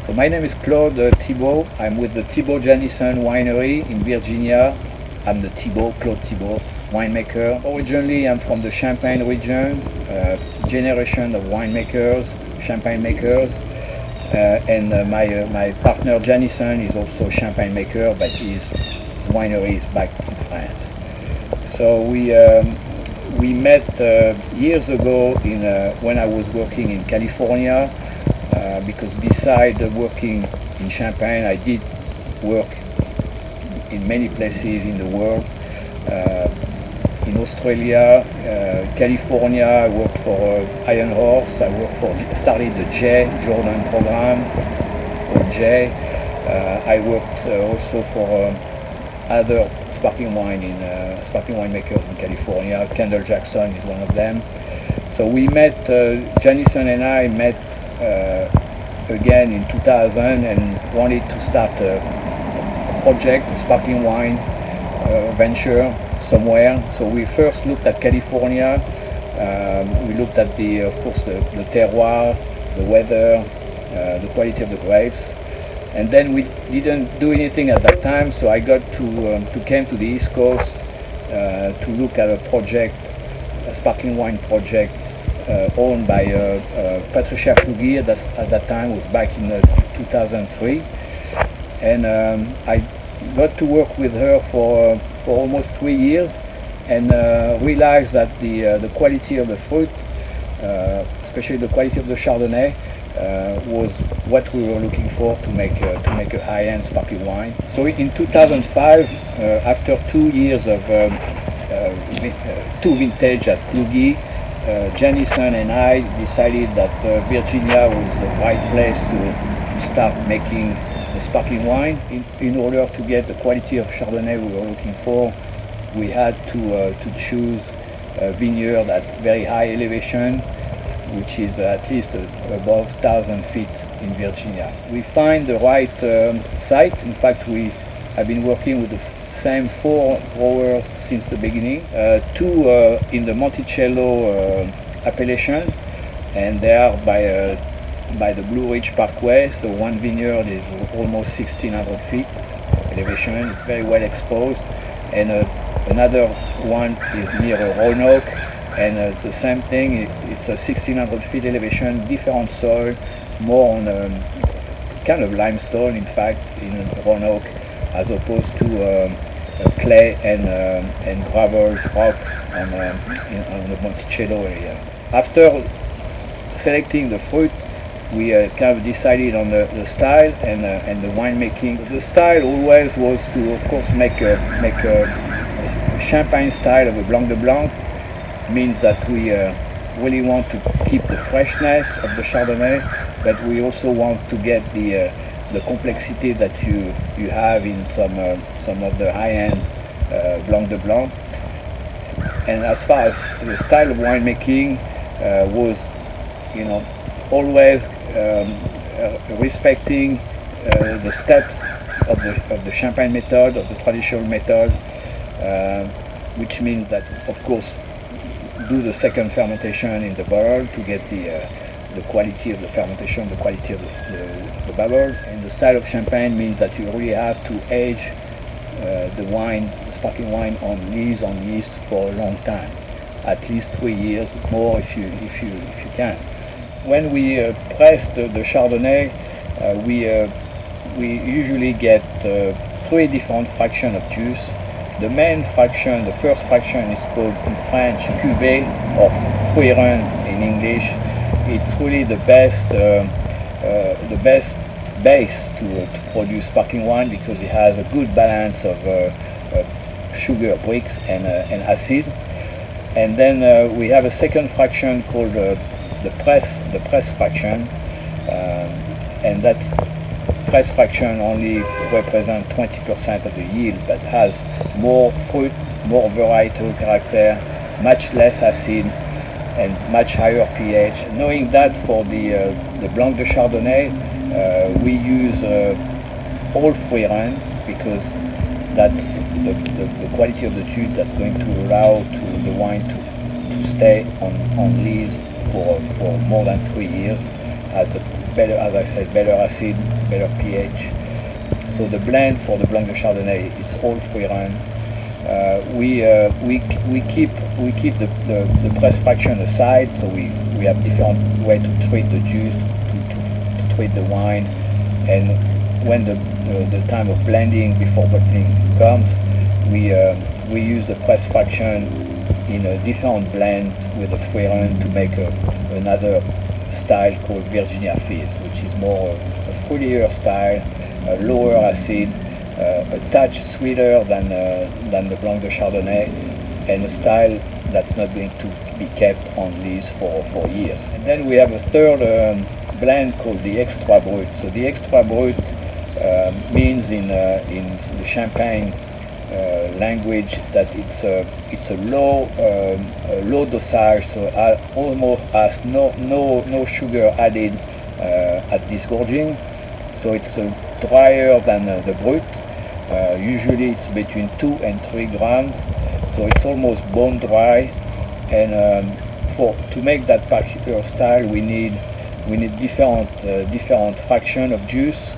So my name is Claude Thibaut. I'm with the Thibaut-Janisson Winery in Virginia. I'm the Claude Thibaut winemaker. Originally, I'm from the Champagne region, generation of winemakers, champagne makers. My partner Janisson is also a champagne maker, but his winery is back in France. So we met years ago when I was working in California, because beside working in Champagne, I did work in many places in the world. In Australia, California, I worked for Iron Horse. Started the Jordan program, or J. I worked also for other sparkling winemakers in California. Kendall Jackson is one of them. So we met, Janisson and I met again in 2000 and wanted to start a project, a sparkling wine venture somewhere. So we first looked at California. We looked at of course the terroir, the weather, the quality of the grapes. And then we didn't do anything at that time, so I got to came to the East Coast to look at a project, a sparkling wine project owned by Patricia Pluggy. At that time was back in 2003, and I got to work with her for almost 3 years, and realized that the quality of the fruit, especially the quality of the Chardonnay, was what we were looking for to make a high-end sparkling wine. So in 2005, after 2 years of two vintage at Pluggy, Janisson and I decided that Virginia was the right place to start making the sparkling wine. In order to get the quality of Chardonnay we were looking for, we had to choose a vineyard at very high elevation, which is at least above 1,000 feet in Virginia. We find the right site. In fact, we have been working with the same 4 growers since the beginning. 2 in the Monticello appellation, and they are by the Blue Ridge Parkway. So one vineyard is almost 1,600 feet elevation. It's very well exposed, and another one is near Roanoke, and it's the same thing. It's a 1,600 feet elevation, different soil, more on kind of limestone, in fact, in Roanoke, as opposed to clay and gravels, rocks on the Monticello area. After selecting the fruit, we kind of decided on the style and the winemaking. The style always was to, of course, make a champagne style of a Blanc de Blanc. Means that we really want to keep the freshness of the Chardonnay, but we also want to get the complexity that you have in some of the high-end Blanc de Blanc. And as far as the style of winemaking was, always respecting the steps of the champagne method, of the traditional method, which means that, of course, do the second fermentation in the barrel to get the quality of the fermentation, the quality of the bubbles. And the style of champagne means that you really have to age the wine, the sparkling wine, on yeast for a long time, at least 3 years, more if you can. When we press the Chardonnay, we usually get 3 different fractions of juice. The main fraction, the first fraction, is called in French cuvée, or fruit run in English. It's really the best base to produce sparkling wine, because it has a good balance of sugar bricks and acid. And then we have a second fraction called the press fraction, and that's press fraction only represents 20% of the yield, but has more fruit, more varietal character, much less acid, and much higher pH. Knowing that for the Blanc de Chardonnay, we use all free run, because that's the quality of the juice that's going to allow the wine to stay on lees for more than 3 years, as better, as I said, better acid, better pH. So the blend for the Blanc de Chardonnay, it's all free run. We keep the press fraction aside, so we have different way to treat the juice, to treat the wine, and when the time of blending before bottling comes, we use the press fraction in a different blend with a free run to make another style called Virginia Fizz, which is more a fruitier style, lower acid, a touch sweeter than the Blanc de Chardonnay, and a style that's not going to be kept on lees for years. And then we have a third blend called the Extra Brut. So the Extra Brut means in the Champagne language that it's a low dosage, so almost has no sugar added at disgorging. So it's drier than the Brut. Usually it's between 2 and 3 grams, so it's almost bone dry. And to make that particular style, we need different fraction of juice,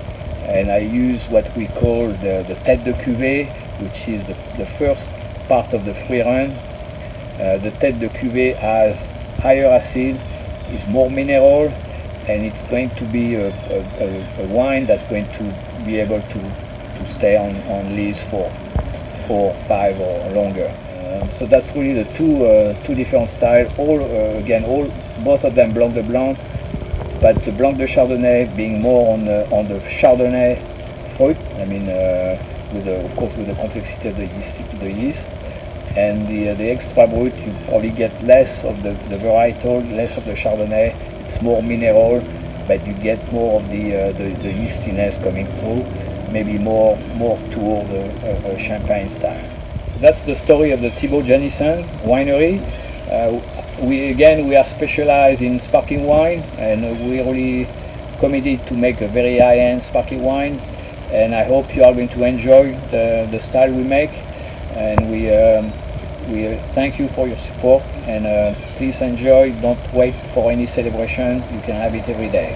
and I use what we call the tête de cuvée, which is the first part of the free run. The tête de cuvée has higher acid, is more mineral, and it's going to be a wine that's going to be able to stay on lees for 4, 5 or longer. So that's really the two different styles. Both of them Blanc de Blanc, but the Blanc de Chardonnay being more on the Chardonnay fruit. I mean, of course with the complexity of the yeast, and the Extra Brut, you probably get less of the varietal, less of the Chardonnay. It's more mineral, but you get more of the yeastiness coming through. Maybe more toward a champagne style. That's the story of the Thibaut-Janisson winery. We are specialized in sparkling wine, and we're really committed to make a very high-end sparkling wine. And I hope you are going to enjoy the style we make. And we thank you for your support. And please enjoy. Don't wait for any celebration. You can have it every day.